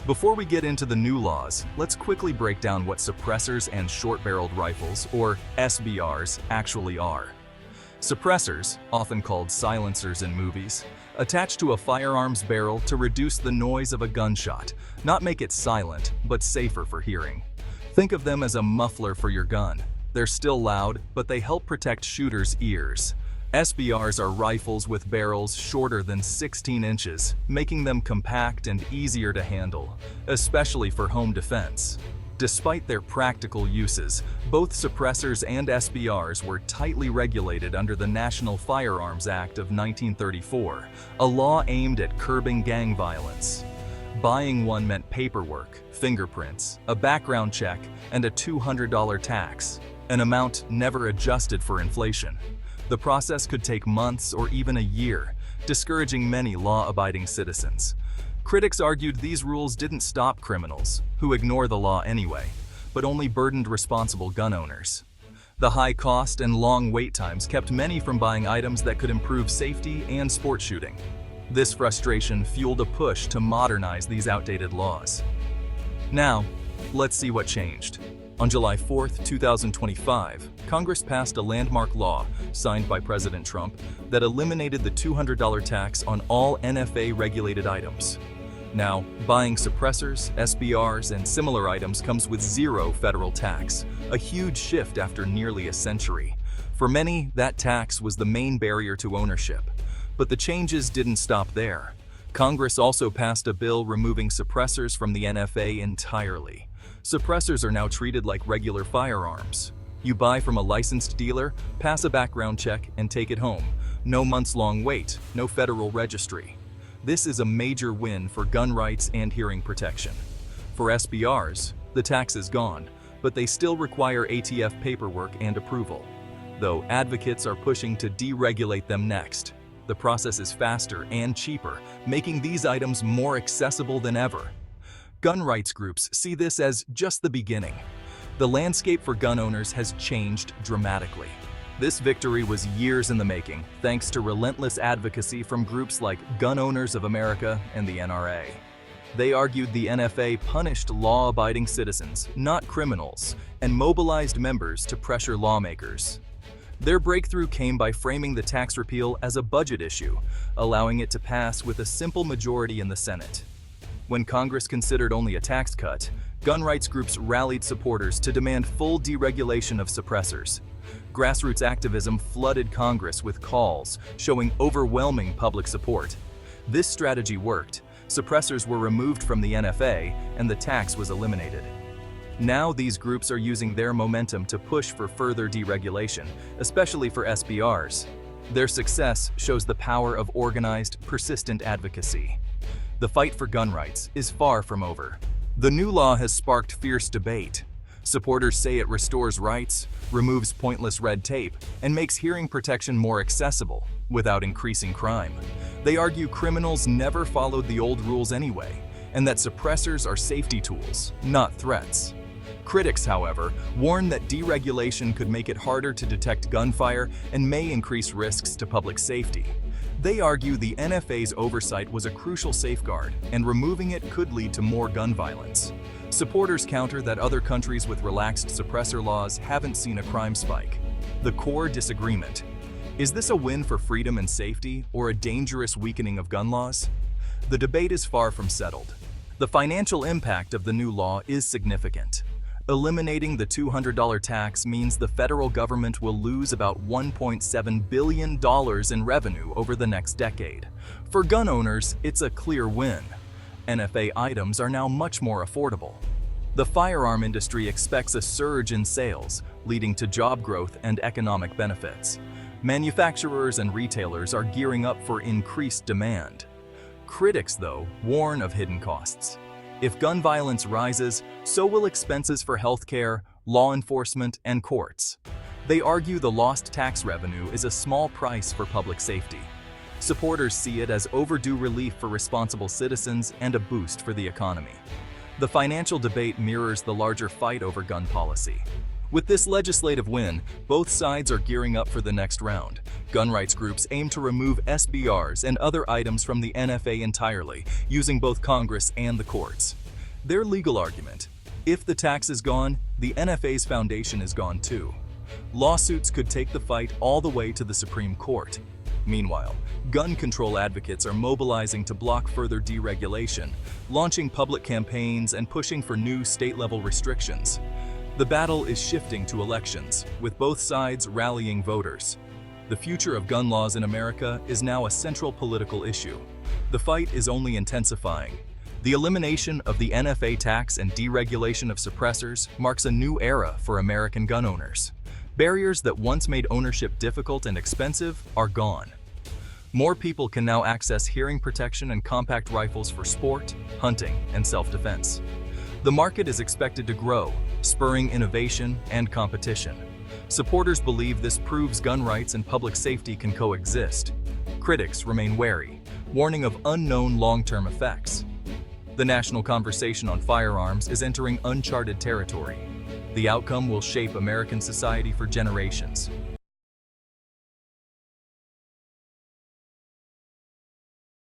Before we get into the new laws, let's quickly break down what suppressors and short-barreled rifles, or SBRs, actually are. Suppressors, often called silencers in movies, attach to a firearm's barrel to reduce the noise of a gunshot, not make it silent, but safer for hearing. Think of them as a muffler for your gun. They're still loud, but they help protect shooters' ears. SBRs are rifles with barrels shorter than 16 inches, making them compact and easier to handle, especially for home defense. Despite their practical uses, both suppressors and SBRs were tightly regulated under the National Firearms Act of 1934, a law aimed at curbing gang violence. Buying one meant paperwork, fingerprints, a background check, and a $200 tax, an amount never adjusted for inflation. The process could take months or even a year, discouraging many law-abiding citizens. Critics argued these rules didn't stop criminals, who ignore the law anyway, but only burdened responsible gun owners. The high cost and long wait times kept many from buying items that could improve safety and sport shooting. This frustration fueled a push to modernize these outdated laws. Now, let's see what changed. On July 4, 2025, Congress passed a landmark law, signed by President Trump, that eliminated the $200 tax on all NFA-regulated items. Now, buying suppressors, SBRs, and similar items comes with zero federal tax, a huge shift after nearly a century. For many, that tax was the main barrier to ownership. But the changes didn't stop there. Congress also passed a bill removing suppressors from the NFA entirely. Suppressors are now treated like regular firearms. You buy from a licensed dealer, pass a background check, and take it home. No months-long wait, no federal registry. This is a major win for gun rights and hearing protection. For SBRs, the tax is gone, but they still require ATF paperwork and approval. Though advocates are pushing to deregulate them next. The process is faster and cheaper, making these items more accessible than ever. Gun rights groups see this as just the beginning. The landscape for gun owners has changed dramatically. This victory was years in the making, thanks to relentless advocacy from groups like Gun Owners of America and the NRA. They argued the NFA punished law-abiding citizens, not criminals, and mobilized members to pressure lawmakers. Their breakthrough came by framing the tax repeal as a budget issue, allowing it to pass with a simple majority in the Senate. When Congress considered only a tax cut, gun rights groups rallied supporters to demand full deregulation of suppressors. Grassroots activism flooded Congress with calls, showing overwhelming public support. This strategy worked. Suppressors were removed from the NFA, and the tax was eliminated. Now these groups are using their momentum to push for further deregulation, especially for SBRs. Their success shows the power of organized, persistent advocacy. The fight for gun rights is far from over. The new law has sparked fierce debate. Supporters say it restores rights, removes pointless red tape, and makes hearing protection more accessible, without increasing crime. They argue criminals never followed the old rules anyway, and that suppressors are safety tools, not threats. Critics, however, warn that deregulation could make it harder to detect gunfire and may increase risks to public safety. They argue the NFA's oversight was a crucial safeguard, and removing it could lead to more gun violence. Supporters counter that other countries with relaxed suppressor laws haven't seen a crime spike. The core disagreement: is this a win for freedom and safety, or a dangerous weakening of gun laws? The debate is far from settled. The financial impact of the new law is significant. Eliminating the $200 tax means the federal government will lose about $1.7 billion in revenue over the next decade. For gun owners, it's a clear win. NFA items are now much more affordable. The firearm industry expects a surge in sales, leading to job growth and economic benefits. Manufacturers and retailers are gearing up for increased demand. Critics, though, warn of hidden costs. If gun violence rises, so will expenses for healthcare, law enforcement, and courts. They argue the lost tax revenue is a small price for public safety. Supporters see it as overdue relief for responsible citizens and a boost for the economy. The financial debate mirrors the larger fight over gun policy. With this legislative win, both sides are gearing up for the next round. Gun rights groups aim to remove SBRs and other items from the NFA entirely, using both Congress and the courts. Their legal argument: if the tax is gone, the NFA's foundation is gone too. Lawsuits could take the fight all the way to the Supreme Court. Meanwhile, gun control advocates are mobilizing to block further deregulation, launching public campaigns and pushing for new state-level restrictions. The battle is shifting to elections, with both sides rallying voters. The future of gun laws in America is now a central political issue. The fight is only intensifying. The elimination of the NFA tax and deregulation of suppressors marks a new era for American gun owners. Barriers that once made ownership difficult and expensive are gone. More people can now access hearing protection and compact rifles for sport, hunting, and self-defense. The market is expected to grow, spurring innovation and competition. Supporters believe this proves gun rights and public safety can coexist. Critics remain wary, warning of unknown long-term effects. The national conversation on firearms is entering uncharted territory. The outcome will shape American society for generations.